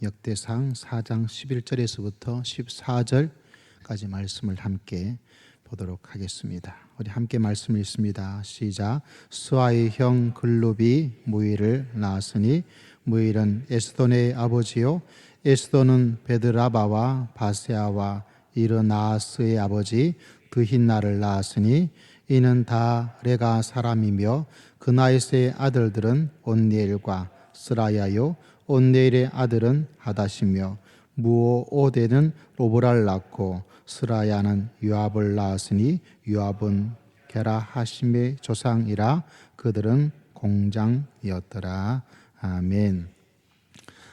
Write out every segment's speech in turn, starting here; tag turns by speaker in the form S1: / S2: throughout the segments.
S1: 역대상 4장 11절에서부터 14절까지 말씀을 함께 보도록 하겠습니다. 우리 함께 말씀을 읽습니다. 시작. 스와의 형 글룹이 무일을 낳았으니 무일은 에스돈의 아버지요 에스돈은 베드라바와 바세아와 이르나스의 아버지 드힌나를 낳았으니 이는 다 레가 사람이며 그나이스의 아들들은 온니엘과 스라야요 온니엘의 아들은 하닷이며 무오데는 로브랄 낳고 스라야는 요압을 낳았으니 요압은 게라하심의 조상이라 그들은 공장이었더라. 아멘.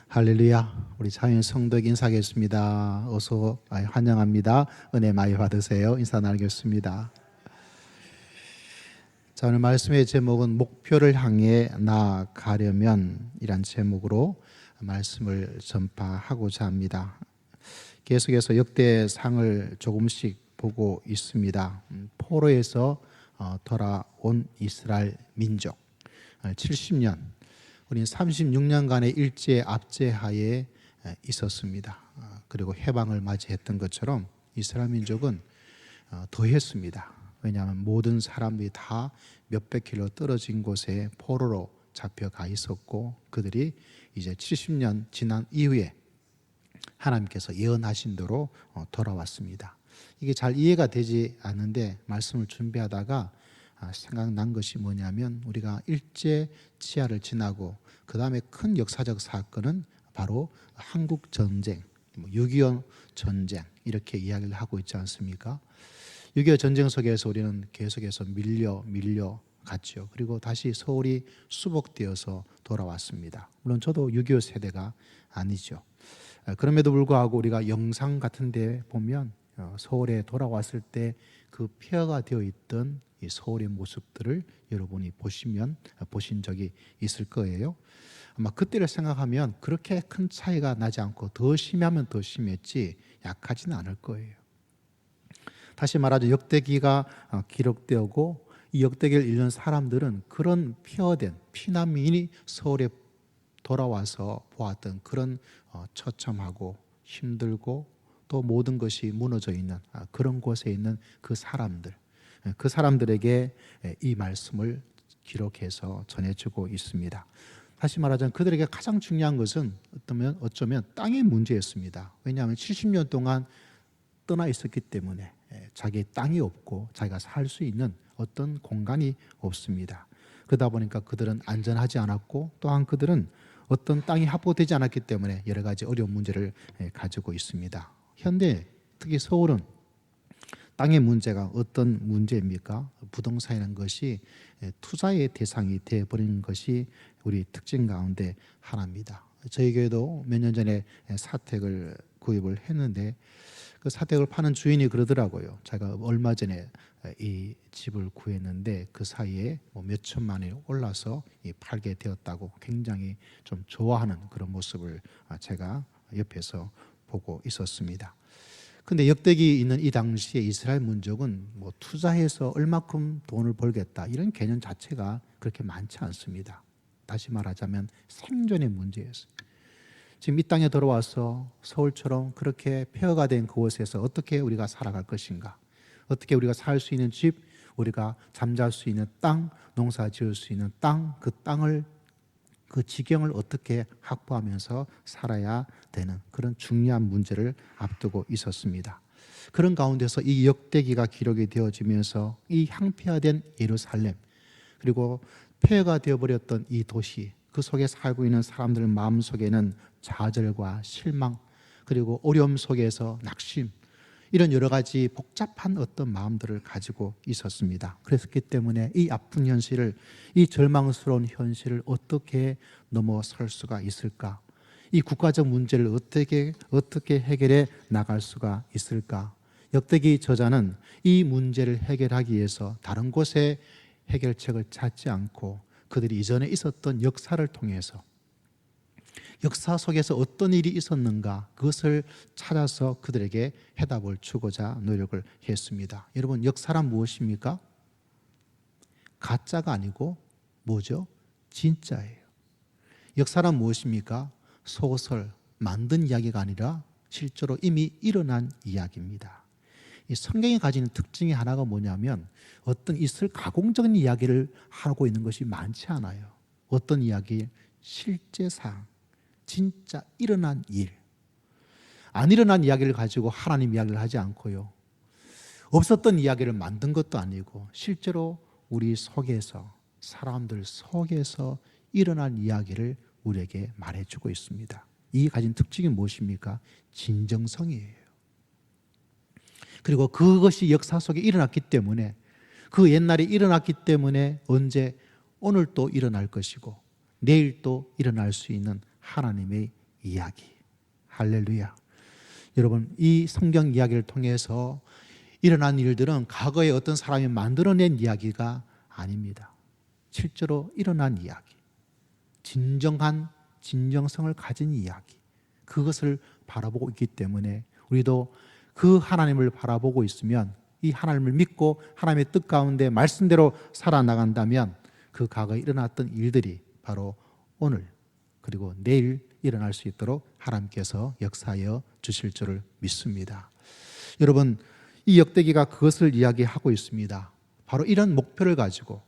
S1: 할렐루야. 우리 자연 성도 인사하겠습니다. 어서 환영합니다. 은혜 많이 받으세요. 인사 나누겠습니다. 자, 오늘 말씀의 제목은 목표를 향해 나아가려면 이란 제목으로 말씀을 전파하고자 합니다. 계속해서 역대상을 조금씩 보고 있습니다. 포로에서 돌아온 이스라엘 민족 70년, 우리는 36년간의 일제 압제하에 있었습니다. 그리고 해방을 맞이했던 것처럼 이스라엘 민족은 더했습니다. 왜냐하면 모든 사람들이 다 몇백 킬로 떨어진 곳에 포로로 잡혀가 있었고 그들이 이제 70년 지난 이후에 하나님께서 예언하신 대로 돌아왔습니다. 이게 잘 이해가 되지 않는데 말씀을 준비하다가 생각난 것이 뭐냐면 우리가 일제 치하를 지나고 그 다음에 큰 역사적 사건은 바로 한국 전쟁, 6.25 전쟁 이렇게 이야기를 하고 있지 않습니까? 6.25 전쟁 속에서 우리는 계속해서 밀려갔죠. 그리고 다시 서울이 수복되어서 돌아왔습니다. 물론 저도 6.25 세대가 아니죠. 그럼에도 불구하고 우리가 영상 같은 데 보면 서울에 돌아왔을 때 그 폐허가 되어 있던 이 서울의 모습들을 여러분이 보신 적이 있을 거예요. 아마 그때를 생각하면 그렇게 큰 차이가 나지 않고 더 심하면 더 심했지 약하지는 않을 거예요. 다시 말하죠. 역대기가 기록되고 이 역대기를 읽는 사람들은 그런 폐허된 피난민이 서울에 돌아와서 보았던 그런 처참하고 힘들고 또 모든 것이 무너져 있는 그런 곳에 있는 그 사람들에게 이 말씀을 기록해서 전해주고 있습니다. 다시 말하자면 그들에게 가장 중요한 것은 어쩌면 땅의 문제였습니다. 왜냐하면 70년 동안 떠나 있었기 때문에 자기 땅이 없고 자기가 살 수 있는 어떤 공간이 없습니다. 그러다 보니까 그들은 안전하지 않았고 또한 그들은 어떤 땅이 확보되지 않았기 때문에 여러 가지 어려운 문제를 가지고 있습니다. 현대 특히 서울은 땅의 문제가 어떤 문제입니까? 부동산이라는 것이 투자의 대상이 되어버린 것이 우리 특징 가운데 하나입니다. 저희 교회도 몇 년 전에 사택을 구입을 했는데 그 사택을 파는 주인이 그러더라고요. 제가 얼마 전에 이 집을 구했는데 그 사이에 몇 천만 원이 올라서 팔게 되었다고 굉장히 좀 좋아하는 그런 모습을 제가 옆에서 보고 있었습니다. 근데 역대기 있는 이 당시에 이스라엘 민족은 투자해서 얼마큼 돈을 벌겠다 이런 개념 자체가 그렇게 많지 않습니다. 다시 말하자면 생존의 문제였어요. 지금 이 땅에 들어와서 서울처럼 그렇게 폐허가 된 그곳에서 어떻게 우리가 살아갈 것인가? 어떻게 우리가 살 수 있는 집, 우리가 잠잘 수 있는 땅, 농사 지을 수 있는 땅, 그 지경을 어떻게 확보하면서 살아야 되는 그런 중요한 문제를 앞두고 있었습니다. 그런 가운데서 이 역대기가 기록이 되어지면서 이 향폐화된 예루살렘 그리고 폐허가 되어버렸던 이 도시 그 속에 살고 있는 사람들 마음속에는 좌절과 실망 그리고 어려움 속에서 낙심 이런 여러 가지 복잡한 어떤 마음들을 가지고 있었습니다. 그랬기 때문에 이 아픈 현실을 이 절망스러운 현실을 어떻게 넘어설 수가 있을까? 이 국가적 문제를 어떻게 해결해 나갈 수가 있을까? 역대기 저자는 이 문제를 해결하기 위해서 다른 곳에 해결책을 찾지 않고 그들이 이전에 있었던 역사를 통해서 역사 속에서 어떤 일이 있었는가 그것을 찾아서 그들에게 해답을 주고자 노력을 했습니다. 여러분 역사란 무엇입니까? 가짜가 아니고 뭐죠? 진짜예요. 역사란 무엇입니까? 소설, 만든 이야기가 아니라 실제로 이미 일어난 이야기입니다. 이 성경이 가지는 특징이 하나가 뭐냐면 어떤 있을 가공적인 이야기를 하고 있는 것이 많지 않아요. 어떤 이야기? 실제 사항, 진짜 일어난 일. 안 일어난 이야기를 가지고 하나님 이야기를 하지 않고요. 없었던 이야기를 만든 것도 아니고 실제로 우리 속에서, 사람들 속에서 일어난 이야기를 우리에게 말해주고 있습니다. 이 가진 특징이 무엇입니까? 진정성이에요. 그리고 그것이 역사 속에 일어났기 때문에, 그 옛날에 일어났기 때문에 언제 오늘 또 일어날 것이고 내일 또 일어날 수 있는 하나님의 이야기. 할렐루야. 여러분, 이 성경 이야기를 통해서 일어난 일들은 과거에 어떤 사람이 만들어낸 이야기가 아닙니다. 실제로 일어난 이야기, 진정한 진정성을 가진 이야기, 그것을 바라보고 있기 때문에 우리도 그 하나님을 바라보고 있으면, 이 하나님을 믿고 하나님의 뜻 가운데 말씀대로 살아나간다면 그 과거에 일어났던 일들이 바로 오늘 그리고 내일 일어날 수 있도록 하나님께서 역사하여 주실 줄을 믿습니다. 여러분, 이 역대기가 그것을 이야기하고 있습니다. 바로 이런 목표를 가지고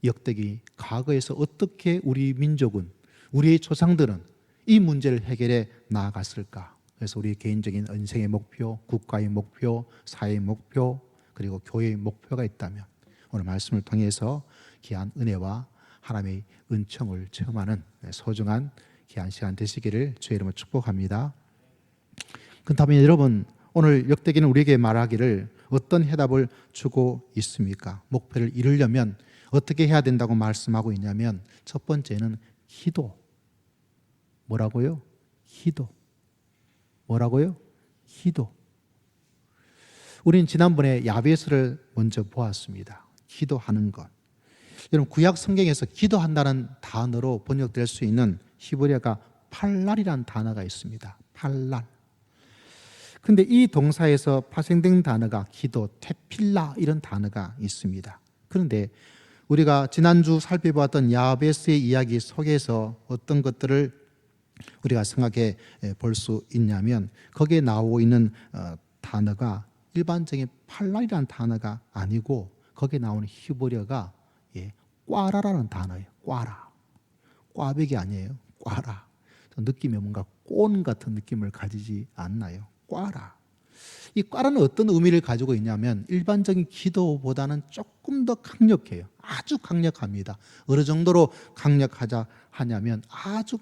S1: 역대기 과거에서 어떻게 우리 민족은, 우리의 조상들은 이 문제를 해결해 나아갔을까? 그래서 우리 개인적인 인생의 목표, 국가의 목표, 사회의 목표, 그리고 교회의 목표가 있다면 오늘 말씀을 통해서 귀한 은혜와 하나님의 은총을 체험하는 소중한 귀한 시간 되시기를 주의 이름으로 축복합니다. 그렇다면 여러분, 오늘 역대기는 우리에게 말하기를 어떤 해답을 주고 있습니까? 목표를 이루려면 어떻게 해야 된다고 말씀하고 있냐면 첫 번째는 기도. 뭐라고요? 기도. 뭐라고요? 기도. 우리는 지난번에 야베스를 먼저 보았습니다. 기도하는 것. 여러분, 구약 성경에서 기도한다는 단어로 번역될 수 있는 히브리어가 팔랄이라는 단어가 있습니다. 팔랄. 근데 이 동사에서 파생된 단어가 기도, 테필라 이런 단어가 있습니다. 그런데 우리가 지난주 살펴보았던 야베스의 이야기 속에서 어떤 것들을 우리가 생각해 볼 수 있냐면 거기에 나오고 있는 단어가 일반적인 팔랄이라는 단어가 아니고 거기에 나오는 히브리어가 꽈라라는 단어예요. 꽈라. 꽈배기 아니에요. 꽈라. 느낌이 뭔가 꼰 같은 느낌을 가지지 않나요? 꽈라. 이 꽈라는 어떤 의미를 가지고 있냐면 일반적인 기도보다는 조금 더 강력해요. 아주 강력합니다. 어느 정도로 강력하자 하냐면 아주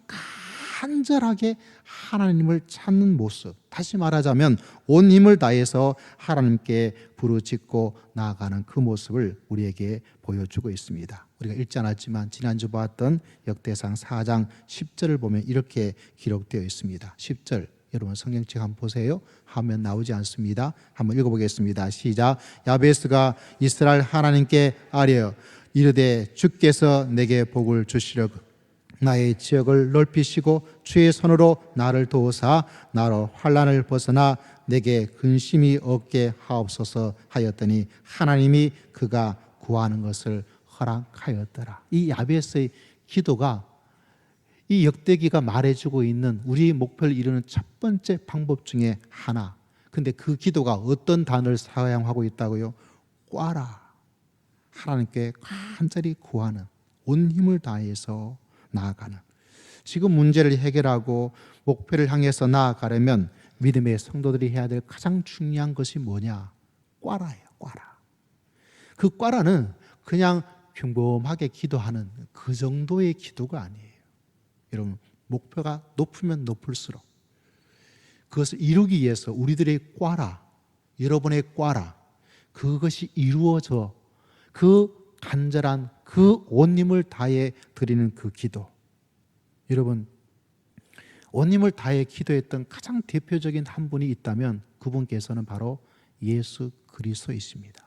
S1: 간절하게 하나님을 찾는 모습, 다시 말하자면 온 힘을 다해서 하나님께 부르짖고 나아가는 그 모습을 우리에게 보여주고 있습니다. 우리가 읽지 않았지만 지난주 보았던 역대상 4장 10절을 보면 이렇게 기록되어 있습니다. 10절, 여러분 성경책 한번 보세요. 화면 나오지 않습니다. 한번 읽어보겠습니다. 시작. 야베스가 이스라엘 하나님께 아뢰어 이르되 주께서 내게 복을 주시려고 나의 지역을 넓히시고 주의 손으로 나를 도우사 나로 환난을 벗어나 내게 근심이 없게 하옵소서 하였더니 하나님이 그가 구하는 것을 허락하였더라. 이 야베스의 기도가 이 역대기가 말해주고 있는 우리의 목표를 이루는 첫 번째 방법 중에 하나. 근데 그 기도가 어떤 단어를 사용하고 있다고요? 꽈라. 하나님께 간절히 구하는, 온 힘을 다해서 나아가는. 지금 문제를 해결하고 목표를 향해서 나아가려면 믿음의 성도들이 해야 될 가장 중요한 것이 뭐냐? 꽈라예요. 꽈라. 그 꽈라는 그냥 평범하게 기도하는 그 정도의 기도가 아니에요. 여러분, 목표가 높으면 높을수록 그것을 이루기 위해서 우리들의 꽈라, 여러분의 꽈라, 그것이 이루어져 그 간절한 그 온 힘을 다해 드리는 그 기도. 여러분, 온 힘을 다해 기도했던 가장 대표적인 한 분이 있다면 그분께서는 바로 예수 그리스도이십니다.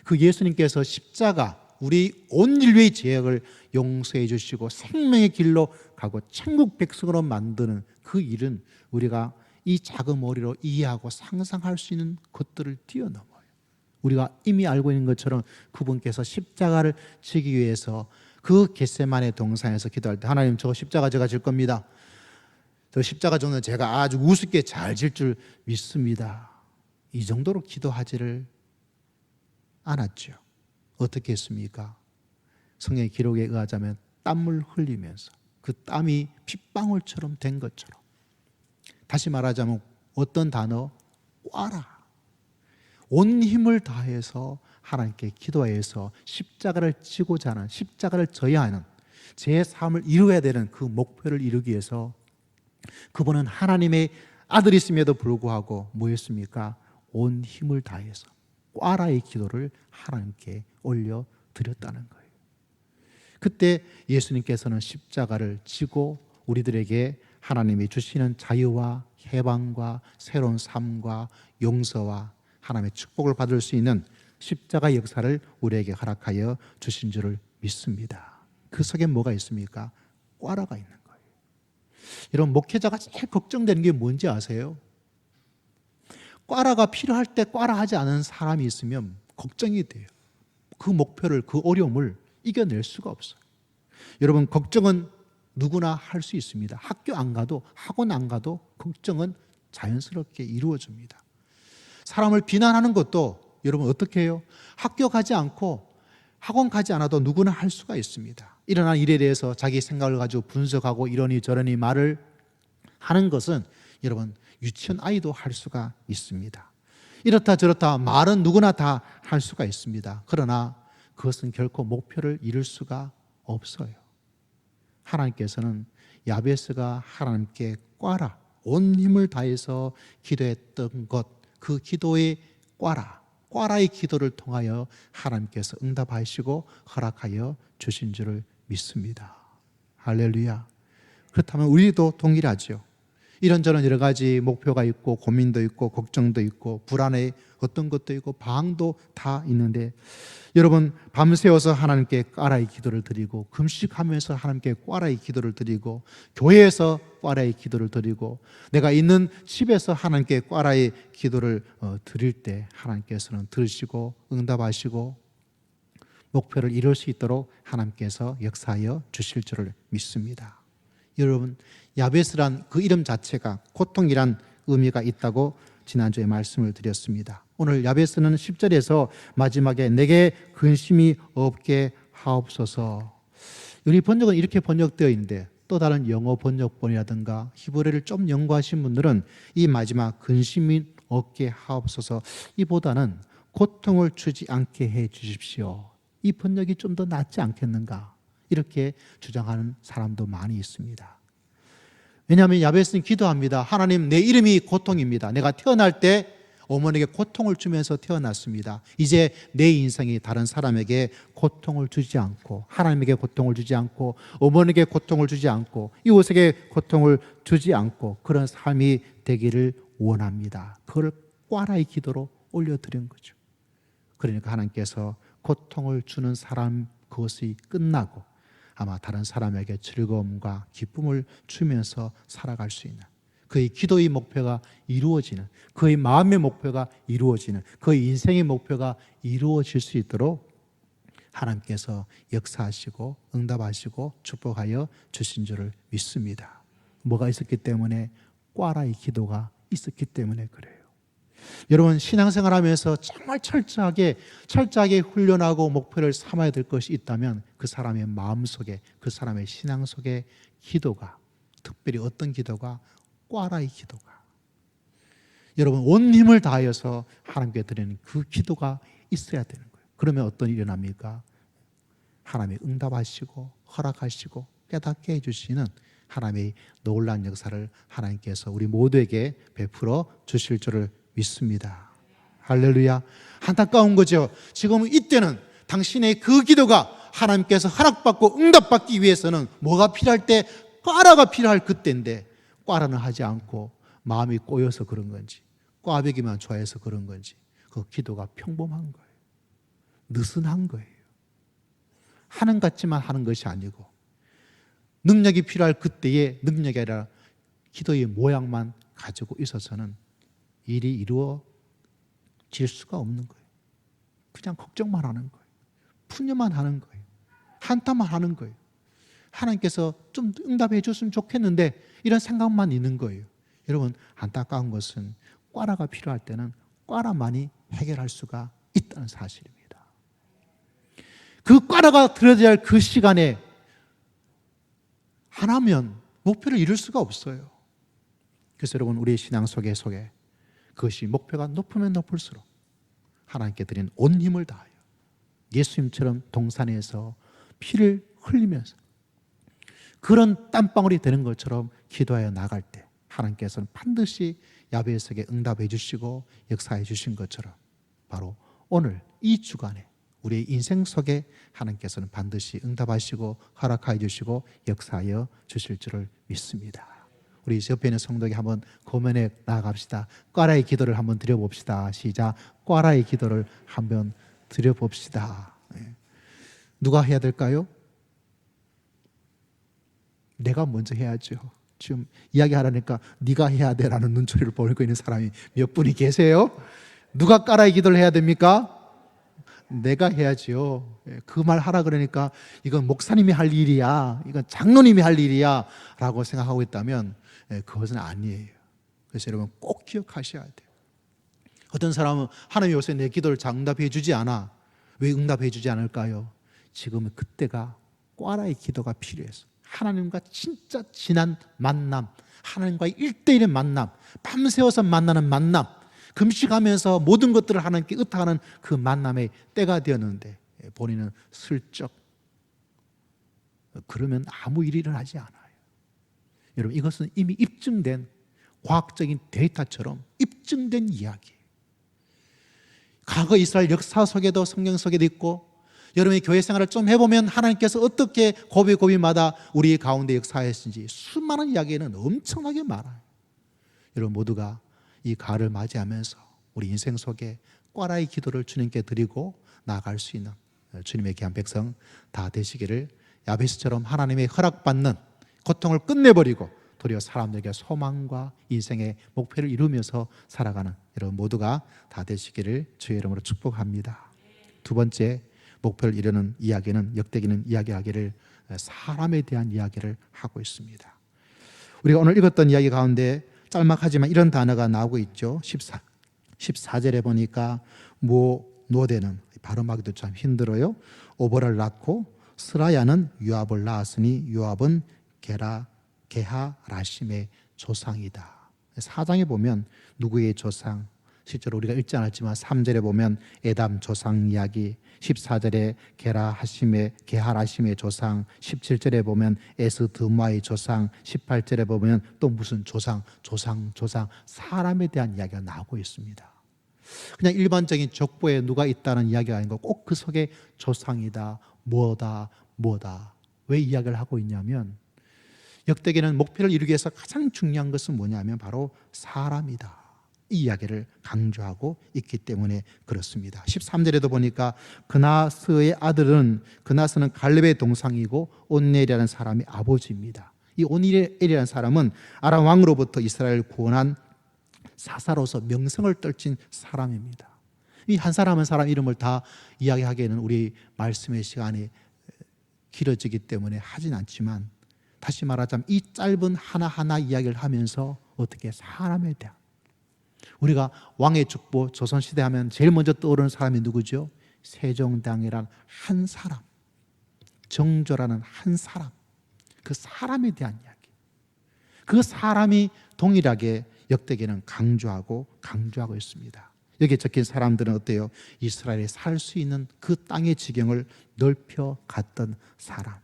S1: 그 예수님께서 십자가, 우리 온 인류의 죄악을 용서해 주시고 생명의 길로 가고 천국 백성으로 만드는 그 일은 우리가 이 작은 머리로 이해하고 상상할 수 있는 것들을 뛰어넘어요. 우리가 이미 알고 있는 것처럼 그분께서 십자가를 지기 위해서 그 겟세마네 동산에서 기도할 때 하나님 저 십자가 제가 질 겁니다. 저 십자가 정도는 제가 아주 우습게 잘 질 줄 믿습니다. 이 정도로 기도하지를 않았죠. 어떻게 했습니까? 성경의 기록에 의하자면 땀을 흘리면서 그 땀이 핏방울처럼 된 것처럼, 다시 말하자면 어떤 단어? 꽈라. 온 힘을 다해서 하나님께 기도해서 십자가를 지고자 하는, 십자가를 져야 하는, 제 삶을 이루어야 되는 그 목표를 이루기 위해서 그분은 하나님의 아들이심에도 불구하고 뭐였습니까? 온 힘을 다해서 꽈라의 기도를 하나님께 올려드렸다는 거예요. 그때 예수님께서는 십자가를 지고 우리들에게 하나님이 주시는 자유와 해방과 새로운 삶과 용서와 하나님의 축복을 받을 수 있는 십자가 역사를 우리에게 허락하여 주신 줄을 믿습니다. 그 속에 뭐가 있습니까? 꽈라가 있는 거예요. 여러분, 목회자가 제일 걱정되는 게 뭔지 아세요? 꽈라가 필요할 때 꽈라 하지 않은 사람이 있으면 걱정이 돼요. 그 목표를, 그 어려움을 이겨낼 수가 없어요. 여러분, 걱정은 누구나 할 수 있습니다. 학교 안 가도, 학원 안 가도 걱정은 자연스럽게 이루어집니다. 사람을 비난하는 것도 여러분 어떻게 해요? 학교 가지 않고 학원 가지 않아도 누구나 할 수가 있습니다. 일어난 일에 대해서 자기 생각을 가지고 분석하고 이러니 저러니 말을 하는 것은 여러분 유치원 아이도 할 수가 있습니다. 이렇다 저렇다 말은 누구나 다 할 수가 있습니다. 그러나 그것은 결코 목표를 이룰 수가 없어요. 하나님께서는 야베스가 하나님께 꽈라, 온 힘을 다해서 기도했던 것, 그 기도의 꽈라의 기도를 통하여 하나님께서 응답하시고 허락하여 주신 줄을 믿습니다. 할렐루야. 그렇다면 우리도 동일하죠. 이런저런 여러 가지 목표가 있고 고민도 있고 걱정도 있고 불안해 어떤 것도 있고 방황도 다 있는데, 여러분 밤새워서 하나님께 꽈라의 기도를 드리고 금식하면서 하나님께 꽈라의 기도를 드리고 교회에서 꽈라의 기도를 드리고 내가 있는 집에서 하나님께 꽈라의 기도를 드릴 때 하나님께서는 들으시고 응답하시고 목표를 이룰 수 있도록 하나님께서 역사하여 주실 줄을 믿습니다. 여러분, 야베스란 그 이름 자체가 고통이란 의미가 있다고 지난주에 말씀을 드렸습니다. 오늘 야베스는 10절에서 마지막에 내게 근심이 없게 하옵소서. 우리 번역은 이렇게 번역되어 있는데 또 다른 영어 번역본이라든가 히브리를 좀 연구하신 분들은 이 마지막 근심이 없게 하옵소서, 이보다는 고통을 주지 않게 해 주십시오, 이 번역이 좀 더 낫지 않겠는가, 이렇게 주장하는 사람도 많이 있습니다. 왜냐하면 야베스는 기도합니다. 하나님, 내 이름이 고통입니다. 내가 태어날 때 어머니에게 고통을 주면서 태어났습니다. 이제 내 인생이 다른 사람에게 고통을 주지 않고, 하나님에게 고통을 주지 않고, 어머니에게 고통을 주지 않고, 이웃에게 고통을 주지 않고 그런 삶이 되기를 원합니다. 그걸 꽈라의 기도로 올려드린 거죠. 그러니까 하나님께서 고통을 주는 사람 그것이 끝나고 아마 다른 사람에게 즐거움과 기쁨을 주면서 살아갈 수 있는, 그의 기도의 목표가 이루어지는, 그의 마음의 목표가 이루어지는, 그의 인생의 목표가 이루어질 수 있도록 하나님께서 역사하시고 응답하시고 축복하여 주신 줄을 믿습니다. 뭐가 있었기 때문에? 꽈라의 기도가 있었기 때문에 그래요. 여러분, 신앙생활하면서 정말 철저하게 훈련하고 목표를 삼아야 될 것이 있다면 그 사람의 마음속에, 그 사람의 신앙 속에 기도가, 특별히 어떤 기도가? 꽈라의 기도가, 여러분 온 힘을 다하여서 하나님께 드리는 그 기도가 있어야 되는 거예요. 그러면 어떤 일이 일어납니까? 하나님이 응답하시고 허락하시고 깨닫게 해주시는 하나님의 놀라운 역사를 하나님께서 우리 모두에게 베풀어 주실 줄을 믿습니다. 할렐루야. 안타까운 거죠. 지금 이때는 당신의 그 기도가 하나님께서 허락받고 응답받기 위해서는 뭐가 필요할 때? 꽈라가 필요할 그때인데 꽈라는 하지 않고 마음이 꼬여서 그런 건지, 꽈배기만 좋아해서 그런 건지 그 기도가 평범한 거예요. 느슨한 거예요. 하는 같지만 하는 것이 아니고 능력이 필요할 그때의 능력이 아니라 기도의 모양만 가지고 있어서는 일이 이루어질 수가 없는 거예요. 그냥 걱정만 하는 거예요. 푸념만 하는 거예요. 한탄만 하는 거예요. 하나님께서 좀 응답해 줬으면 좋겠는데 이런 생각만 있는 거예요. 여러분, 안타까운 것은 꽈라가 필요할 때는 꽈라만이 해결할 수가 있다는 사실입니다. 그 꽈라가 들어야 할 그 시간에 안 하면 목표를 이룰 수가 없어요. 그래서 여러분, 우리의 신앙 속에 그것이 목표가 높으면 높을수록 하나님께 드린 온 힘을 다하여 예수님처럼 동산에서 피를 흘리면서 그런 땀방울이 되는 것처럼 기도하여 나갈 때 하나님께서는 반드시 야베스에게 응답해 주시고 역사해 주신 것처럼 바로 오늘 이 주간에 우리의 인생 속에 하나님께서는 반드시 응답하시고 허락하여 주시고 역사하여 주실 줄을 믿습니다. 우리 옆에 있는 성도에게 한번 고면에 나아갑시다. 꽈라의 기도를 한번 드려봅시다. 시작. 꽈라의 기도를 한번 드려봅시다. 누가 해야 될까요? 내가 먼저 해야죠. 지금 이야기하라니까 네가 해야 돼라는 눈초리를 보이고 있는 사람이 몇 분이 계세요? 누가 꽈라의 기도를 해야 됩니까? 내가 해야지요. 그 말 하라 그러니까 이건 목사님이 할 일이야, 이건 장로님이 할 일이야 라고 생각하고 있다면 그것은 아니에요. 그래서 여러분 꼭 기억하셔야 돼요. 어떤 사람은 하나님 요새 내 기도를 응답해 주지 않아. 왜 응답해 주지 않을까요? 지금은 그때가 꽈라의 기도가 필요해서 하나님과 진짜 진한 만남, 하나님과의 1대1의 만남, 밤새워서 만나는 만남, 금식하면서 모든 것들을 하나님께 의탁하는 그 만남의 때가 되었는데 본인은 슬쩍 그러면 아무 일이 일어나지 않아요. 여러분, 이것은 이미 입증된 과학적인 데이터처럼 입증된 이야기예요. 과거 이스라엘 역사 속에도 성경 속에도 있고 여러분의 교회 생활을 좀 해보면 하나님께서 어떻게 고비고비마다 우리 가운데 역사하셨는지 수많은 이야기는 엄청나게 많아요. 여러분 모두가 이 가을을 맞이하면서 우리 인생 속에 꽈라의 기도를 주님께 드리고 나아갈 수 있는 주님의 귀한 백성 다 되시기를, 야베스처럼 하나님의 허락받는 고통을 끝내버리고 도리어 사람들에게 소망과 인생의 목표를 이루면서 살아가는 여러분 모두가 다 되시기를 주의 이름으로 축복합니다. 두 번째 목표를 이루는 이야기는 역대기는 이야기하기를 사람에 대한 이야기를 하고 있습니다. 우리가 오늘 읽었던 이야기 가운데 짤막하지만 이런 단어가 나오고 있죠. 14절에 보니까 노대는 발음하기도 참 힘들어요. 오버를 낳고 스라야는 요압을 낳았으니 요압은 게하라심의 조상이다. 4장에 보면 누구의 조상, 실제로 우리가 읽지 않았지만 3절에 보면 에담 조상 이야기, 14절에 게하라심의 조상, 17절에 보면 에스드마의 조상, 18절에 보면 또 무슨 조상 사람에 대한 이야기가 나오고 있습니다. 그냥 일반적인 족보에 누가 있다는 이야기가 아니고 꼭 그 속에 조상이다, 뭐다. 왜 이야기를 하고 있냐면 역대기는 목표를 이루기 위해서 가장 중요한 것은 뭐냐면 바로 사람이다. 이 이야기를 강조하고 있기 때문에 그렇습니다. 13절에도 보니까 그나스의 아들은, 그나스는 갈렙의 동상이고 온넬이라는 사람이 아버지입니다. 이 온넬이라는 사람은 아람 왕으로부터 이스라엘을 구원한 사사로서 명성을 떨친 사람입니다. 이 한 사람 한 사람 이름을 다 이야기하기에는 우리 말씀의 시간이 길어지기 때문에 하진 않지만, 다시 말하자면 이 짧은 하나하나 이야기를 하면서 어떻게 사람에 대한, 우리가 왕의 축복 조선시대 하면 제일 먼저 떠오르는 사람이 누구죠? 세종대왕이란 한 사람, 정조라는 한 사람, 그 사람에 대한 이야기, 그 사람이 동일하게 역대기는 강조하고 있습니다. 여기에 적힌 사람들은 어때요? 이스라엘에 살 수 있는 그 땅의 지경을 넓혀 갔던 사람.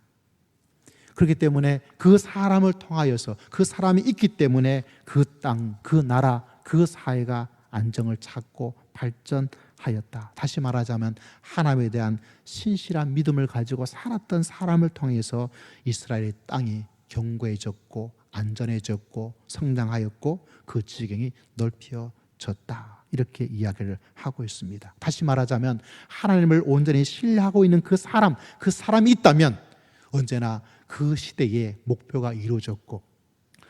S1: 그렇기 때문에 그 사람을 통하여서, 그 사람이 있기 때문에 그 땅, 그 나라, 그 사회가 안정을 찾고 발전하였다. 다시 말하자면 하나님에 대한 신실한 믿음을 가지고 살았던 사람을 통해서 이스라엘의 땅이 견고해졌고 안전해졌고 성장하였고 그 지경이 넓혀졌다. 이렇게 이야기를 하고 있습니다. 다시 말하자면 하나님을 온전히 신뢰하고 있는 그 사람이 있다면 언제나 그 시대의 목표가 이루어졌고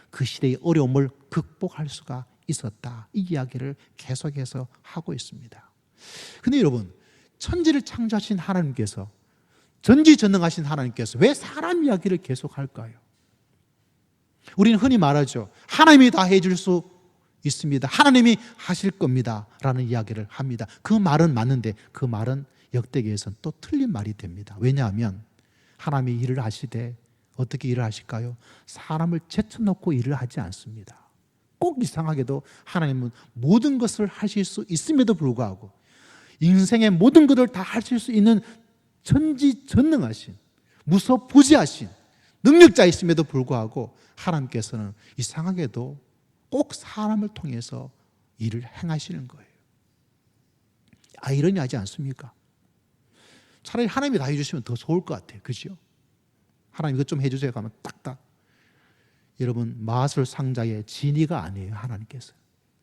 S1: 그 시대의 어려움을 극복할 수가 있었다. 이 이야기를 계속해서 하고 있습니다. 근데 여러분, 천지를 창조하신 하나님께서 전지전능하신 하나님께서 왜 사람 이야기를 계속할까요? 우리는 흔히 말하죠. 하나님이 다 해줄 수 있습니다. 하나님이 하실 겁니다. 라는 이야기를 합니다. 그 말은 맞는데 그 말은 역대기에서는 또 틀린 말이 됩니다. 왜냐하면 하나님이 일을 하시되 어떻게 일을 하실까요? 사람을 제쳐놓고 일을 하지 않습니다. 꼭 이상하게도 하나님은 모든 것을 하실 수 있음에도 불구하고 인생의 모든 것을 다 하실 수 있는 전지전능하신 무소부지하신 능력자이심에도 불구하고 하나님께서는 이상하게도 꼭 사람을 통해서 일을 행하시는 거예요. 아이러니하지 않습니까? 차라리 하나님이 다 해주시면 더 좋을 것 같아요. 그죠? 하나님 이것 좀 해주세요 하면 딱딱. 여러분 마술 상자의 진이가 아니에요. 하나님께서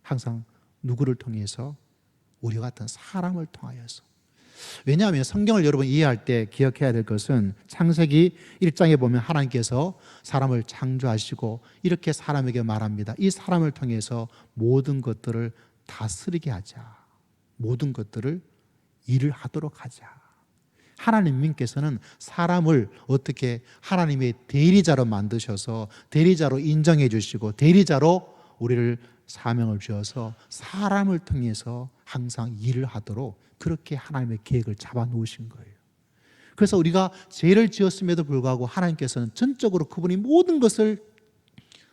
S1: 항상 누구를 통해서? 우리 같은 사람을 통하여서. 왜냐하면 성경을 여러분 이해할 때 기억해야 될 것은 창세기 1장에 보면 하나님께서 사람을 창조하시고 이렇게 사람에게 말합니다. 이 사람을 통해서 모든 것들을 다스리게 하자. 모든 것들을 일을 하도록 하자. 하나님께서는 사람을 어떻게 하나님의 대리자로 만드셔서 대리자로 인정해 주시고 대리자로 우리를 사명을 주어서 사람을 통해서 항상 일을 하도록 그렇게 하나님의 계획을 잡아 놓으신 거예요. 그래서 우리가 죄를 지었음에도 불구하고 하나님께서는 전적으로 그분이 모든 것을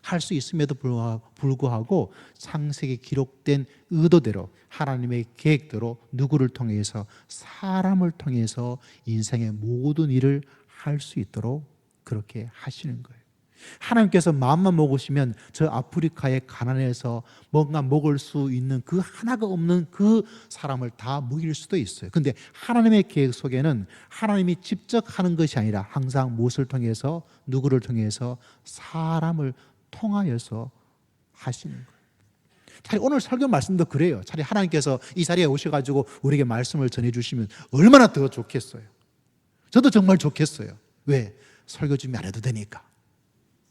S1: 할 수 있음에도 불구하고 창세기에 기록된 의도대로 하나님의 계획대로 누구를 통해서? 사람을 통해서 인생의 모든 일을 할 수 있도록 그렇게 하시는 거예요. 하나님께서 마음만 먹으시면 저 아프리카의 가난에서 뭔가 먹을 수 있는 그 하나가 없는 그 사람을 다 먹일 수도 있어요. 그런데 하나님의 계획 속에는 하나님이 직접 하는 것이 아니라 항상 무엇을 통해서? 누구를 통해서? 사람을 통하여서 하시는 거예요. 차라리 오늘 설교 말씀도 그래요. 차라리 하나님께서 이 자리에 오셔가지고 우리에게 말씀을 전해주시면 얼마나 더 좋겠어요. 저도 정말 좋겠어요. 왜? 설교 준비 안 해도 되니까.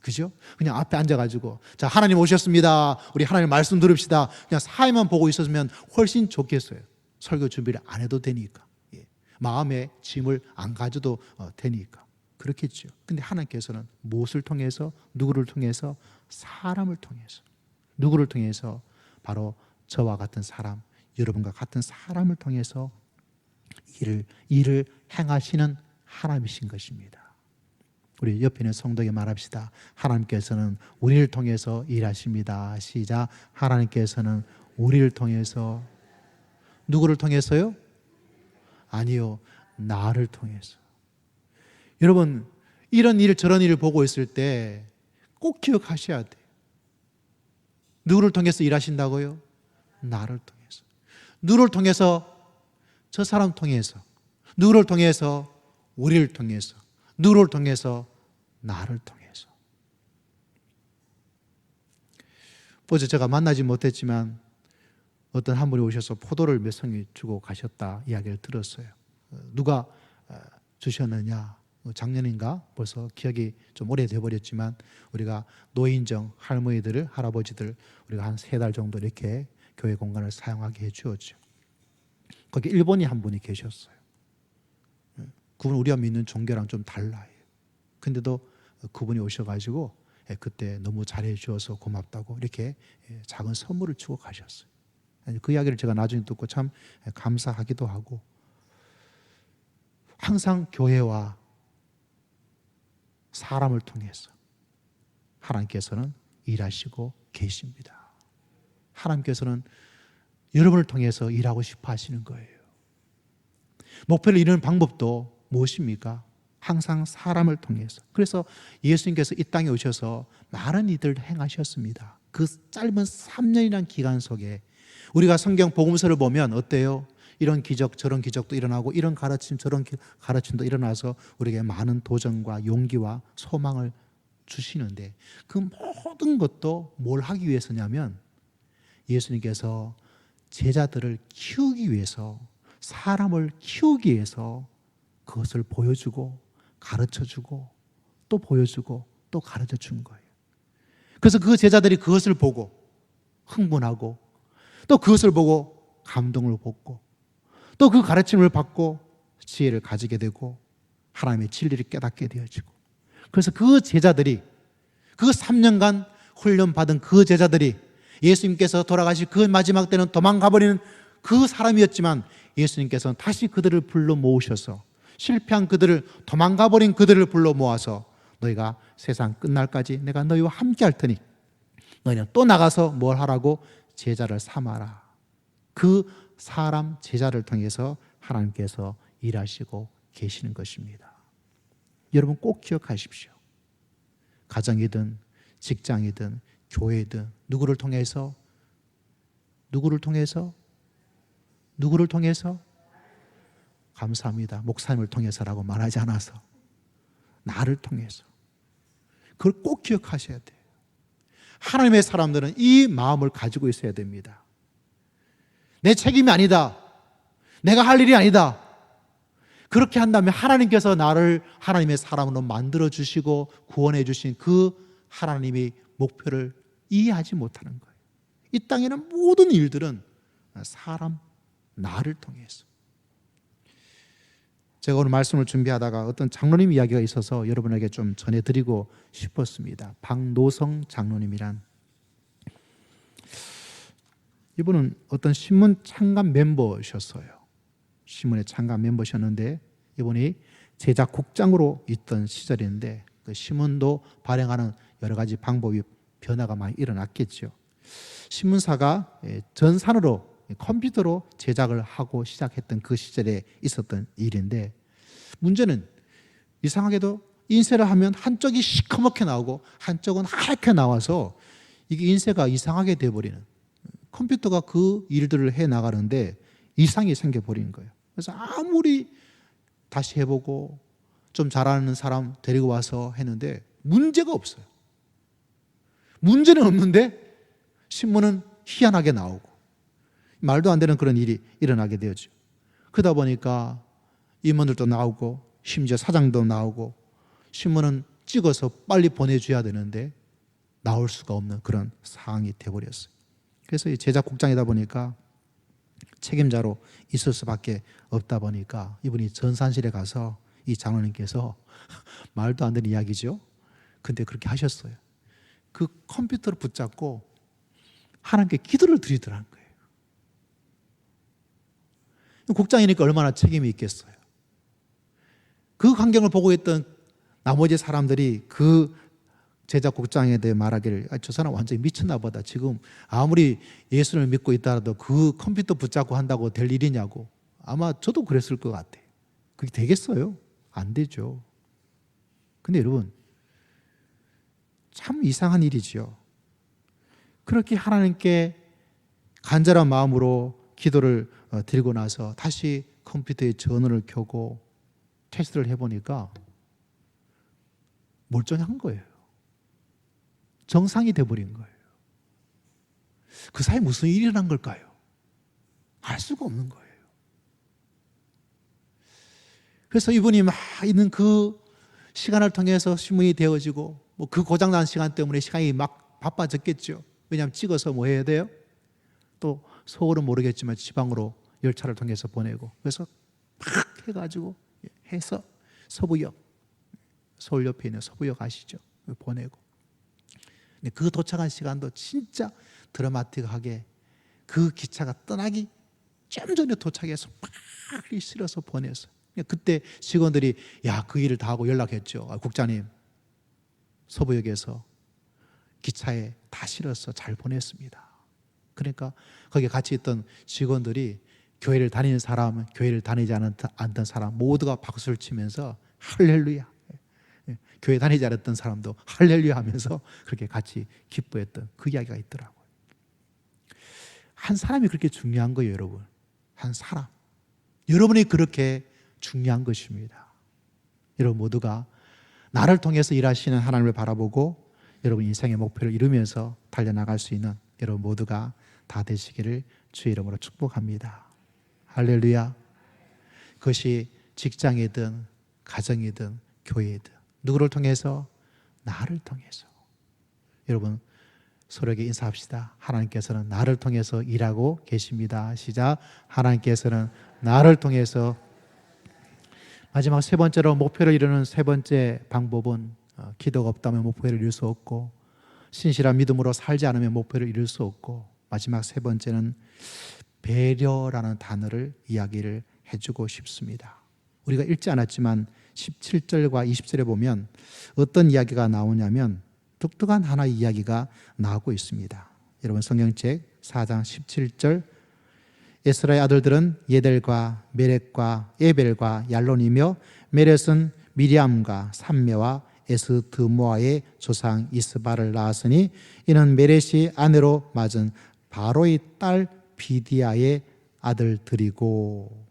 S1: 그죠? 그냥 앞에 앉아가지고 자 하나님 오셨습니다. 우리 하나님 말씀 들읍시다. 그냥 사회만 보고 있었으면 훨씬 좋겠어요. 설교 준비를 안 해도 되니까. 마음에 짐을 안 가져도 되니까. 그렇겠죠. 근데 하나님께서는 무엇을 통해서? 누구를 통해서? 사람을 통해서. 누구를 통해서? 바로 저와 같은 사람, 여러분과 같은 사람을 통해서 일을 행하시는 하나님이신 것입니다. 우리 옆에 있는 성도에게 말합시다. 하나님께서는 우리를 통해서 일하십니다. 시작. 하나님께서는 우리를 통해서. 누구를 통해서요? 아니요, 나를 통해서. 여러분 이런 일 저런 일을 보고 있을 때 꼭 기억하셔야 돼요. 누구를 통해서 일하신다고요? 나를 통해서. 누구를 통해서? 저 사람 통해서. 누구를 통해서? 우리를 통해서. 누구를 통해서? 나를 통해서. 어제 제가 만나지 못했지만 어떤 한 분이 오셔서 포도를 몇 송이 주고 가셨다 이야기를 들었어요. 누가 주셨느냐? 작년인가 벌써 기억이 좀 오래돼 버렸지만 우리가 노인정 할머니들을 할아버지들 우리가 한 3달 정도 이렇게 교회 공간을 사용하게 해 주었죠. 거기 일본이 한 분이 계셨어요. 그분 우리가 믿는 종교랑 좀 달라요. 근데도 그분이 오셔가지고 그때 너무 잘해 주어서 고맙다고 이렇게 작은 선물을 주고 가셨어요. 그 이야기를 제가 나중에 듣고 참 감사하기도 하고 항상 교회와 사람을 통해서 하나님께서는 일하시고 계십니다. 하나님께서는 여러분을 통해서 일하고 싶어 하시는 거예요. 목표를 이루는 방법도 무엇입니까? 항상 사람을 통해서. 그래서 예수님께서 이 땅에 오셔서 많은 일들을 행하셨습니다. 그 짧은 3년이라는 기간 속에 우리가 성경 복음서를 보면 어때요? 이런 기적 저런 기적도 일어나고 이런 가르침 저런 가르침도 일어나서 우리에게 많은 도전과 용기와 소망을 주시는데 그 모든 것도 뭘 하기 위해서냐면 예수님께서 제자들을 키우기 위해서 사람을 키우기 위해서 그것을 보여주고 가르쳐주고 또 보여주고 또 가르쳐준 거예요. 그래서 그 제자들이 그것을 보고 흥분하고 또 그것을 보고 감동을 받고 또 그 가르침을 받고 지혜를 가지게 되고 하나님의 진리를 깨닫게 되어지고, 그래서 그 제자들이, 그 3년간 훈련받은 그 제자들이 예수님께서 돌아가실 그 마지막 때는 도망가버리는 그 사람이었지만 예수님께서는 다시 그들을 불러 모으셔서 실패한 그들을, 도망가버린 그들을 불러 모아서 너희가 세상 끝날까지 내가 너희와 함께 할 테니 너희는 또 나가서 뭘 하라고? 제자를 삼아라. 그 사람 제자를 통해서 하나님께서 일하시고 계시는 것입니다. 여러분 꼭 기억하십시오. 가정이든 직장이든 교회든 누구를 통해서 감사합니다. 목사님을 통해서라고 말하지 않아서 나를 통해서. 그걸 꼭 기억하셔야 돼요. 하나님의 사람들은 이 마음을 가지고 있어야 됩니다. 내 책임이 아니다. 내가 할 일이 아니다. 그렇게 한다면 하나님께서 나를 하나님의 사람으로 만들어주시고 구원해 주신 그 하나님의 목표를 이해하지 못하는 거예요. 이 땅에는 모든 일들은 사람, 나를 통해서. 제가 오늘 말씀을 준비하다가 어떤 장로님 이야기가 있어서 여러분에게 좀 전해드리고 싶었습니다. 박노성 장로님이란, 이분은 어떤 신문 창간 멤버셨어요. 신문의 창간 멤버셨는데 이분이 제작국장으로 있던 시절인데 그 신문도 발행하는 여러 가지 방법이 변화가 많이 일어났겠죠. 신문사가 전산으로, 컴퓨터로 제작을 하고 시작했던 그 시절에 있었던 일인데, 문제는 이상하게도 인쇄를 하면 한쪽이 시커멓게 나오고 한쪽은 하얗게 나와서 이게 인쇄가 이상하게 돼버리는, 컴퓨터가 그 일들을 해 나가는데 이상이 생겨버린 거예요. 그래서 아무리 다시 해보고 좀 잘하는 사람 데리고 와서 했는데 문제가 없어요. 문제는 없는데 신문은 희한하게 나오고 말도 안 되는 그런 일이 일어나게 되었죠. 그러다 보니까 임원들도 나오고 심지어 사장도 나오고 신문은 찍어서 빨리 보내줘야 되는데 나올 수가 없는 그런 상황이 되어버렸어요. 그래서 제작국장이다 보니까 책임자로 있을 수밖에 없다 보니까 이분이 전산실에 가서 이 장로님께서 말도 안 되는 이야기죠. 근데 그렇게 하셨어요. 그 컴퓨터를 붙잡고 하나님께 기도를 드리더라는 거예요. 국장이니까 얼마나 책임이 있겠어요. 그 광경을 보고 있던 나머지 사람들이 그 제작국장에 대해 말하기를, 저 사람 완전히 미쳤나 보다. 지금 아무리 예수를 믿고 있다라도 그 컴퓨터 붙잡고 한다고 될 일이냐고. 아마 저도 그랬을 것 같아요. 그게 되겠어요? 안 되죠. 근데 여러분, 참 이상한 일이지요. 그렇게 하나님께 간절한 마음으로 기도를 드리고 나서 다시 컴퓨터에 전원을 켜고 테스트를 해보니까 멀쩡한 거예요. 정상이 돼버린 거예요. 그 사이에 무슨 일이 일어난 걸까요? 알 수가 없는 거예요. 그래서 이분이 막 있는 그 시간을 통해서 신문이 되어지고, 뭐 그 고장난 시간 때문에 시간이 막 바빠졌겠죠. 왜냐하면 찍어서 뭐 해야 돼요? 또 서울은 모르겠지만 지방으로 열차를 통해서 보내고, 그래서 막 해가지고 해서 서부역, 서울 옆에 있는 서부역 아시죠? 보내고. 근데 그 도착한 시간도 진짜 드라마틱하게 그 기차가 떠나기 좀 전에 도착해서 빨리 실어서 보내서, 그때 직원들이 그 일을 다 하고 연락했죠. 국장님, 서부역에서 기차에 다 실어서 잘 보냈습니다. 그러니까 거기 같이 있던 직원들이 교회를 다니는 사람, 교회를 다니지 않던 사람 모두가 박수를 치면서 할렐루야. 교회 다니지 않았던 사람도 할렐루야 하면서 그렇게 같이 기뻐했던 그 이야기가 있더라고요. 한 사람이 그렇게 중요한 거예요, 여러분. 한 사람. 여러분이 그렇게 중요한 것입니다. 여러분 모두가 나를 통해서 일하시는 하나님을 바라보고 여러분 인생의 목표를 이루면서 달려나갈 수 있는 여러분 모두가 다 되시기를 주의 이름으로 축복합니다. 할렐루야. 그것이 직장이든 가정이든 교회이든 누구를 통해서? 나를 통해서. 여러분 서로에게 인사합시다. 하나님께서는 나를 통해서 일하고 계십니다. 시작. 하나님께서는 나를 통해서 마지막 세 번째로 목표를 이루는 세 번째 방법은 기도가 없다면 목표를 이룰 수 없고, 신실한 믿음으로 살지 않으면 목표를 이룰 수 없고, 마지막 세 번째는 배려라는 단어를 이야기를 해주고 싶습니다. 우리가 읽지 않았지만 17절과 20절에 보면 어떤 이야기가 나오냐면 독특한 하나의 이야기가 나오고 있습니다. 여러분 성경책 4장 17절, 에스라의 아들들은 예델과 메렉과 에벨과 얄론이며, 메렛은 미리암과 삼메와 에스드모아의 조상 이스바를 낳았으니 이는 메렛이 아내로 맞은 바로의 딸 비디아의 아들들이고.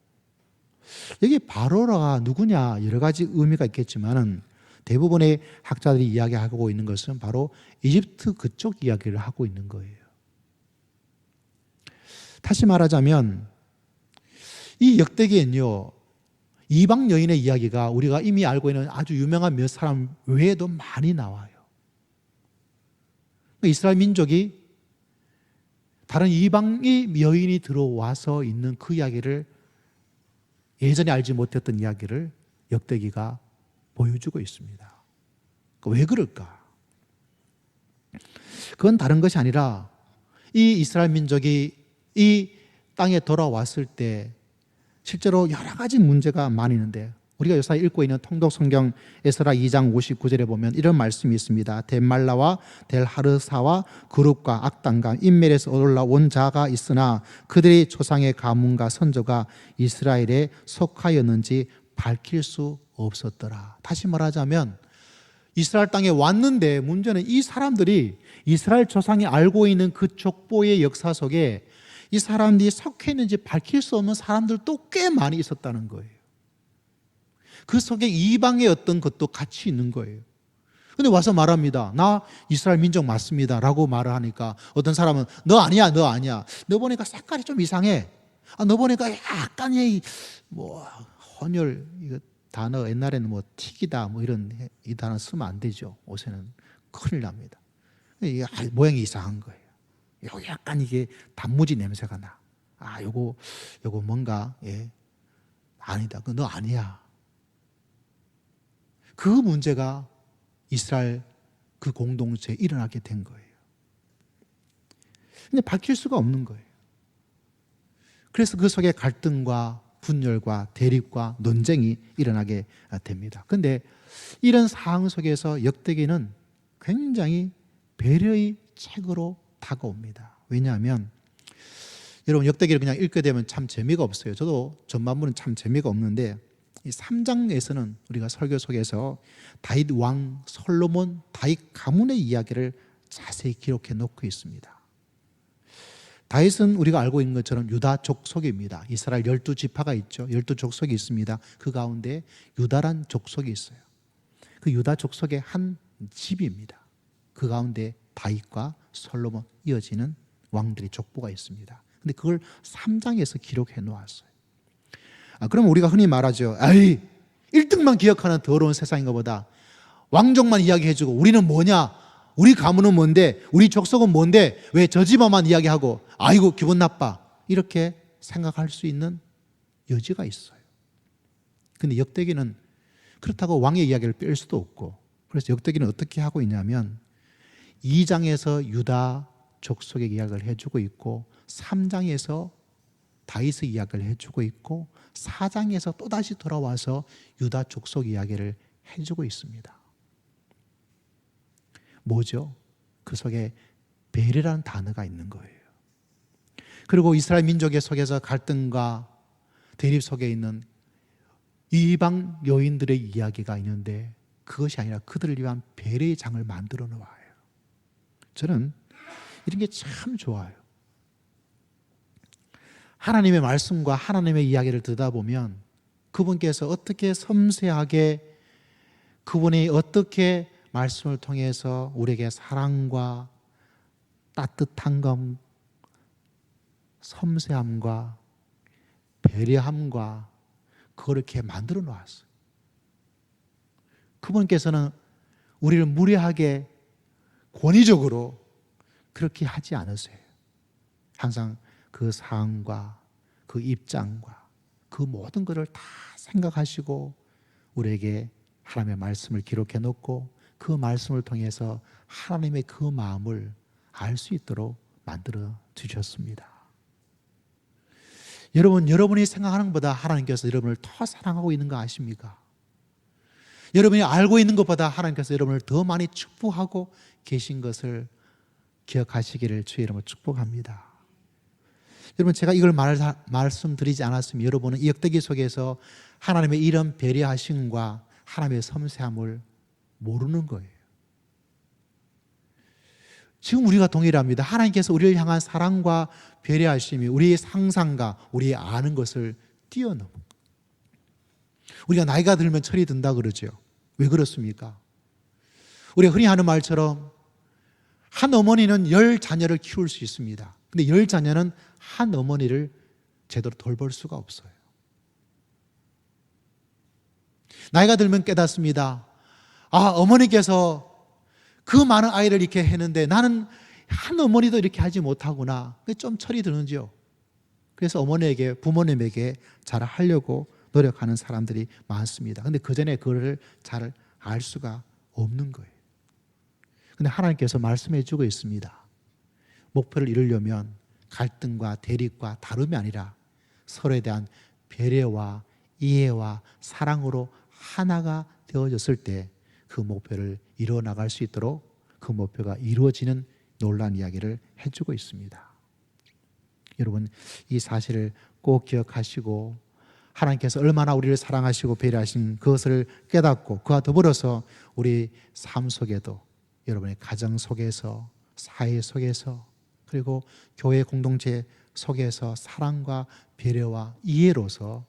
S1: 여기 바로가 누구냐 여러 가지 의미가 있겠지만은 대부분의 학자들이 이야기하고 있는 것은 바로 이집트 그쪽 이야기를 하고 있는 거예요. 다시 말하자면 이 역대기에는요, 이방 여인의 이야기가 우리가 이미 알고 있는 아주 유명한 몇 사람 외에도 많이 나와요. 이스라엘 민족이 다른 이방의 여인이 들어와서 있는 그 이야기를, 예전에 알지 못했던 이야기를 역대기가 보여주고 있습니다. 왜 그럴까? 그건 다른 것이 아니라 이 이스라엘 민족이 이 땅에 돌아왔을 때 실제로 여러 가지 문제가 많이 있는데, 우리가 요새 읽고 있는 통독 성경 에스라 2장 59절에 보면 이런 말씀이 있습니다. 델말라와 델하르사와 그룹과 악단과 인멜에서 올라온 자가 있으나 그들의 조상의 가문과 선조가 이스라엘에 속하였는지 밝힐 수 없었더라. 다시 말하자면 이스라엘 땅에 왔는데 문제는 이 사람들이 이스라엘 조상이 알고 있는 그 족보의 역사 속에 이 사람들이 속해 있는지 밝힐 수 없는 사람들도 꽤 많이 있었다는 거예요. 그 속에 이방의 어떤 것도 같이 있는 거예요. 근데 와서 말합니다. 나 이스라엘 민족 맞습니다 라고 말을 하니까 어떤 사람은 너 아니야, 너 아니야. 너 보니까 색깔이 좀 이상해. 너 보니까 약간의 혼혈, 이거 단어 옛날에는 틱이다 이런 이 단어 쓰면 안 되죠. 요새는 큰일 납니다. 이게 모양이 이상한 거예요. 약간 이게 단무지 냄새가 나. 요거 뭔가 아니다. 너 아니야. 그 문제가 이스라엘 그 공동체에 일어나게 된 거예요. 근데 밝힐 수가 없는 거예요. 그래서 그 속에 갈등과 분열과 대립과 논쟁이 일어나게 됩니다. 그런데 이런 상황 속에서 역대기는 굉장히 배려의 책으로 다가옵니다. 왜냐하면 여러분 역대기를 그냥 읽게 되면 참 재미가 없어요. 저도 전반부는 참 재미가 없는데 이 3장에서는 우리가 설교 속에서 다윗 왕 솔로몬 다윗 가문의 이야기를 자세히 기록해 놓고 있습니다. 다윗은 우리가 알고 있는 것처럼 유다 족속입니다. 이스라엘 12지파가 있죠. 12족속이 있습니다. 그 가운데 유다란 족속이 있어요. 그 유다 족속의 한 집입니다. 그 가운데 다윗과 솔로몬 이어지는 왕들의 족보가 있습니다. 근데 그걸 3장에서 기록해 놓았어요. 그럼 우리가 흔히 말하죠. 1등만 기억하는 더러운 세상인 것보다 왕족만 이야기해주고 우리는 뭐냐? 우리 가문은 뭔데? 우리 족속은 뭔데? 왜 저 집안만 이야기하고 아이고 기분 나빠. 이렇게 생각할 수 있는 여지가 있어요. 근데 역대기는 그렇다고 왕의 이야기를 뺄 수도 없고, 그래서 역대기는 어떻게 하고 있냐면 2장에서 유다 족속의 이야기를 해주고 있고 3장에서 다윗의 이야기를 해주고 있고 4장에서 또다시 돌아와서 유다 족속 이야기를 해주고 있습니다. 뭐죠? 그 속에 배려라는 단어가 있는 거예요. 그리고 이스라엘 민족의 속에서 갈등과 대립 속에 있는 이방 여인들의 이야기가 있는데 그것이 아니라 그들을 위한 배려의 장을 만들어 놓아요. 저는 이런 게 참 좋아요. 하나님의 말씀과 하나님의 이야기를 듣다 보면 그분께서 어떻게 섬세하게 그분이 어떻게 말씀을 통해서 우리에게 사랑과 따뜻함과 섬세함과 배려함과 그렇게 만들어 놓았어요. 그분께서는 우리를 무례하게 권위적으로 그렇게 하지 않으세요. 항상 그 상황과 그 입장과 그 모든 것을 다 생각하시고 우리에게 하나님의 말씀을 기록해 놓고 그 말씀을 통해서 하나님의 그 마음을 알 수 있도록 만들어 주셨습니다. 여러분이 생각하는 것보다 하나님께서 여러분을 더 사랑하고 있는 거 아십니까? 여러분이 알고 있는 것보다 하나님께서 여러분을 더 많이 축복하고 계신 것을 기억하시기를 주의 이름으로 축복합니다. 여러분, 제가 이걸 말씀드리지 않았으면 여러분은 이 역대기 속에서 하나님의 이런 배려하심과 하나님의 섬세함을 모르는 거예요. 지금 우리가 동일합니다. 하나님께서 우리를 향한 사랑과 배려하심이 우리의 상상과 우리의 아는 것을 뛰어넘어. 우리가 나이가 들면 철이 든다 그러죠. 왜 그렇습니까? 우리가 흔히 하는 말처럼 한 어머니는 10자녀를 키울 수 있습니다. 근데 10자녀는 한 어머니를 제대로 돌볼 수가 없어요. 나이가 들면 깨닫습니다. 어머니께서 그 많은 아이를 이렇게 했는데 나는 한 어머니도 이렇게 하지 못하구나. 좀 철이 드는지요. 그래서 부모님에게 잘 하려고 노력하는 사람들이 많습니다. 근데 그 전에 그거를 잘 알 수가 없는 거예요. 근데 하나님께서 말씀해 주고 있습니다. 목표를 이루려면 갈등과 대립과 다름이 아니라 서로에 대한 배려와 이해와 사랑으로 하나가 되어졌을 때 그 목표를 이루어 나갈 수 있도록 그 목표가 이루어지는 놀라운 이야기를 해주고 있습니다. 여러분, 이 사실을 꼭 기억하시고 하나님께서 얼마나 우리를 사랑하시고 배려하신 그것을 깨닫고 그와 더불어서 우리 삶 속에도 여러분의 가정 속에서 사회 속에서 그리고 교회 공동체 속에서 사랑과 배려와 이해로서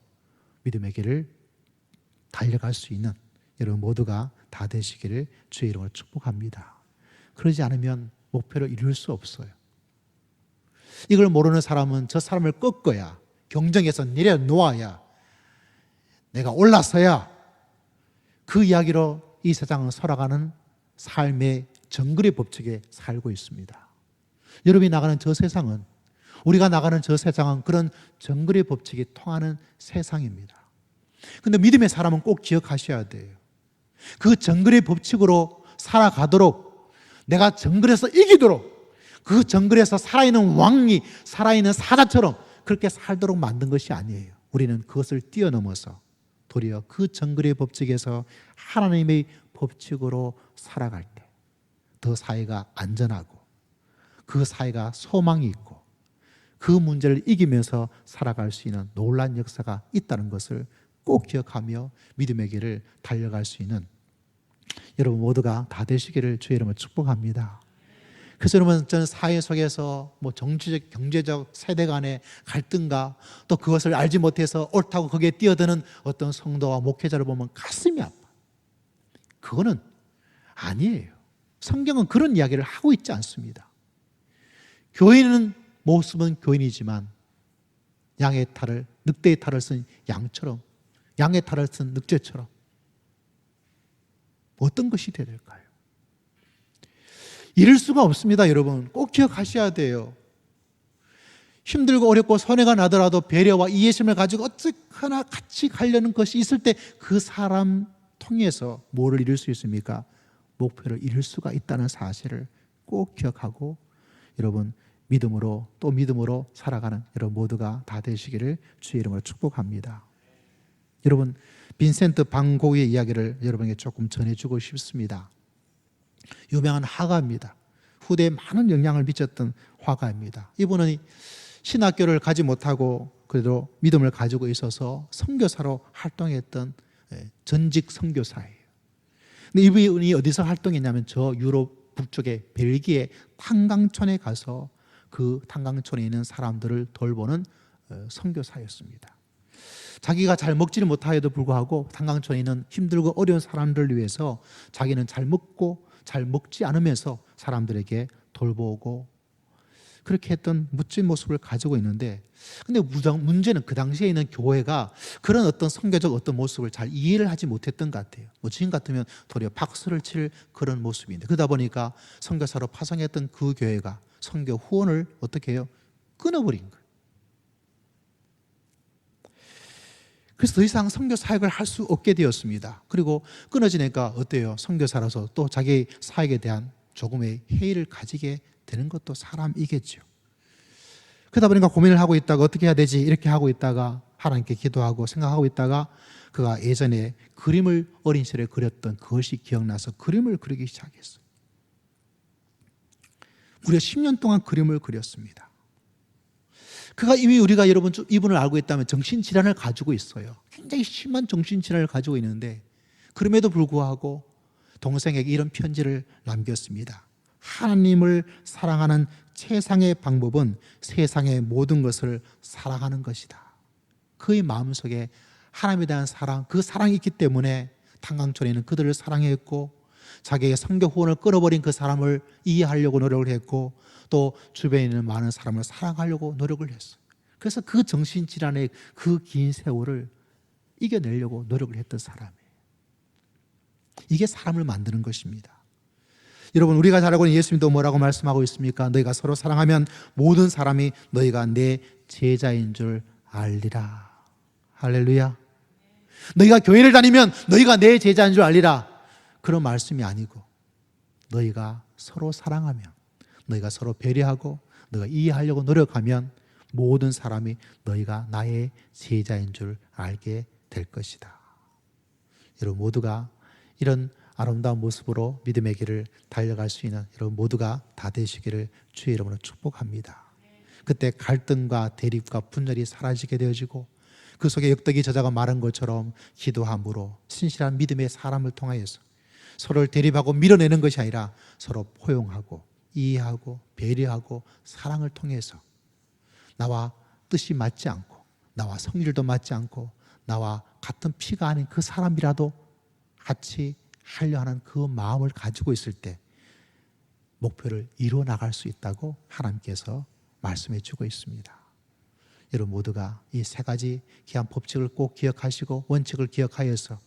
S1: 믿음의 길을 달려갈 수 있는 여러분 모두가 다 되시기를 주의 이름으로 축복합니다. 그러지 않으면 목표를 이룰 수 없어요. 이걸 모르는 사람은 저 사람을 꺾어야, 경쟁에서 내려놓아야, 내가 올라서야 그 이야기로 이 세상을 살아가는 삶의 정글의 법칙에 살고 있습니다. 여러분이 나가는 저 세상은, 우리가 나가는 저 세상은 그런 정글의 법칙이 통하는 세상입니다. 근데 믿음의 사람은 꼭 기억하셔야 돼요. 그 정글의 법칙으로 살아가도록, 내가 정글에서 이기도록, 그 정글에서 살아있는 왕이 살아있는 사자처럼 그렇게 살도록 만든 것이 아니에요. 우리는 그것을 뛰어넘어서 도리어 그 정글의 법칙에서 하나님의 법칙으로 살아갈 때 더 사회가 안전하고 그 사회가 소망이 있고 그 문제를 이기면서 살아갈 수 있는 놀라운 역사가 있다는 것을 꼭 기억하며 믿음의 길을 달려갈 수 있는 여러분 모두가 다 되시기를 주의 이름으로 축복합니다. 그래서 여러분, 저는 사회 속에서 정치적, 경제적, 세대 간의 갈등과 또 그것을 알지 못해서 옳다고 거기에 뛰어드는 어떤 성도와 목회자를 보면 가슴이 아파. 그거는 아니에요. 성경은 그런 이야기를 하고 있지 않습니다. 교인은 모습은 교인이지만 양의 탈을, 늑대의 탈을 쓴 양처럼, 양의 탈을 쓴 늑대처럼 어떤 것이 되어야 될까요? 이럴 수가 없습니다. 여러분 꼭 기억하셔야 돼요. 힘들고 어렵고 손해가 나더라도 배려와 이해심을 가지고 어쨌거나 같이 가려는 것이 있을 때 그 사람 통해서 뭐를 이룰 수 있습니까? 목표를 이룰 수가 있다는 사실을 꼭 기억하고 여러분 믿음으로 또 믿음으로 살아가는 여러분 모두가 다 되시기를 주의 이름으로 축복합니다. 여러분, 빈센트 반 고흐의 이야기를 여러분에게 조금 전해주고 싶습니다. 유명한 화가입니다. 후대에 많은 영향을 미쳤던 화가입니다. 이분은 신학교를 가지 못하고 그래도 믿음을 가지고 있어서 선교사로 활동했던 전직 선교사예요. 근데 이분이 어디서 활동했냐면 저 유럽 북쪽의 벨기에 탄광촌에 가서 그 탄광촌에 있는 사람들을 돌보는 선교사였습니다. 자기가 잘 먹지는 못하여도 불구하고 탄광촌에 있는 힘들고 어려운 사람들을 위해서 자기는 잘 먹고 잘 먹지 않으면서 사람들에게 돌보고 그렇게 했던 멋진 모습을 가지고 있는데, 근데 문제는 그 당시에 있는 교회가 그런 어떤 선교적 어떤 모습을 잘 이해를 하지 못했던 것 같아요. 지금 같으면 도리어 박수를 칠 그런 모습인데, 그러다 보니까 선교사로 파송했던 그 교회가 선교 후원을 어떻게 해요? 끊어버린 거예요. 그래서 더 이상 선교 사역을 할 수 없게 되었습니다. 그리고 끊어지니까 어때요? 선교사라서 또 자기 사역에 대한 조금의 회의를 가지게 되는 것도 사람이겠죠. 그러다 보니까 고민을 하고 있다가 어떻게 해야 되지? 이렇게 하고 있다가 하나님께 기도하고 생각하고 있다가 그가 예전에 그림을 어린 시절에 그렸던 그것이 기억나서 그림을 그리기 시작했어요. 무려 10년 동안 그림을 그렸습니다. 그가 이미 우리가 여러분 이분을 알고 있다면 정신질환을 가지고 있어요. 굉장히 심한 정신질환을 가지고 있는데 그럼에도 불구하고 동생에게 이런 편지를 남겼습니다. 하나님을 사랑하는 최상의 방법은 세상의 모든 것을 사랑하는 것이다. 그의 마음속에 하나님에 대한 사랑, 그 사랑이 있기 때문에 탄광촌에는 그들을 사랑했고 자기의 선교 후원을 끊어버린 그 사람을 이해하려고 노력을 했고 또 주변에 있는 많은 사람을 사랑하려고 노력을 했어요. 그래서 그 정신질환의 그 긴 세월을 이겨내려고 노력을 했던 사람이에요. 이게 사람을 만드는 것입니다. 여러분, 우리가 잘 알고 있는 예수님도 뭐라고 말씀하고 있습니까? 너희가 서로 사랑하면 모든 사람이 너희가 내 제자인 줄 알리라. 할렐루야. 너희가 교회를 다니면 너희가 내 제자인 줄 알리라. 그런 말씀이 아니고 너희가 서로 사랑하면, 너희가 서로 배려하고 너희가 이해하려고 노력하면 모든 사람이 너희가 나의 제자인 줄 알게 될 것이다. 여러분 모두가 이런 아름다운 모습으로 믿음의 길을 달려갈 수 있는 여러분 모두가 다 되시기를 주의 이름으로 축복합니다. 그때 갈등과 대립과 분열이 사라지게 되어지고 그 속에 역대기 저자가 말한 것처럼 기도함으로 신실한 믿음의 사람을 통하여서 서로를 대립하고 밀어내는 것이 아니라 서로 포용하고 이해하고 배려하고 사랑을 통해서 나와 뜻이 맞지 않고 나와 성질도 맞지 않고 나와 같은 피가 아닌 그 사람이라도 같이 하려 하는 그 마음을 가지고 있을 때 목표를 이루어 나갈 수 있다고 하나님께서 말씀해 주고 있습니다. 여러분 모두가 이 세 가지 귀한 법칙을 꼭 기억하시고 원칙을 기억하여서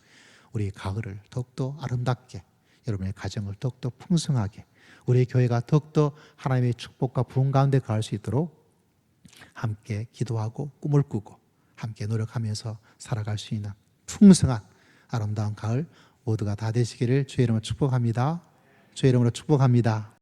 S1: 우리 가을을 더욱더 아름답게, 여러분의 가정을 더욱더 풍성하게, 우리 교회가 더욱더 하나님의 축복과 부흥 가운데 갈 수 있도록 함께 기도하고 꿈을 꾸고 함께 노력하면서 살아갈 수 있는 풍성한 아름다운 가을 모두가 다 되시기를 주의 이름으로 축복합니다. 주의 이름으로 축복합니다.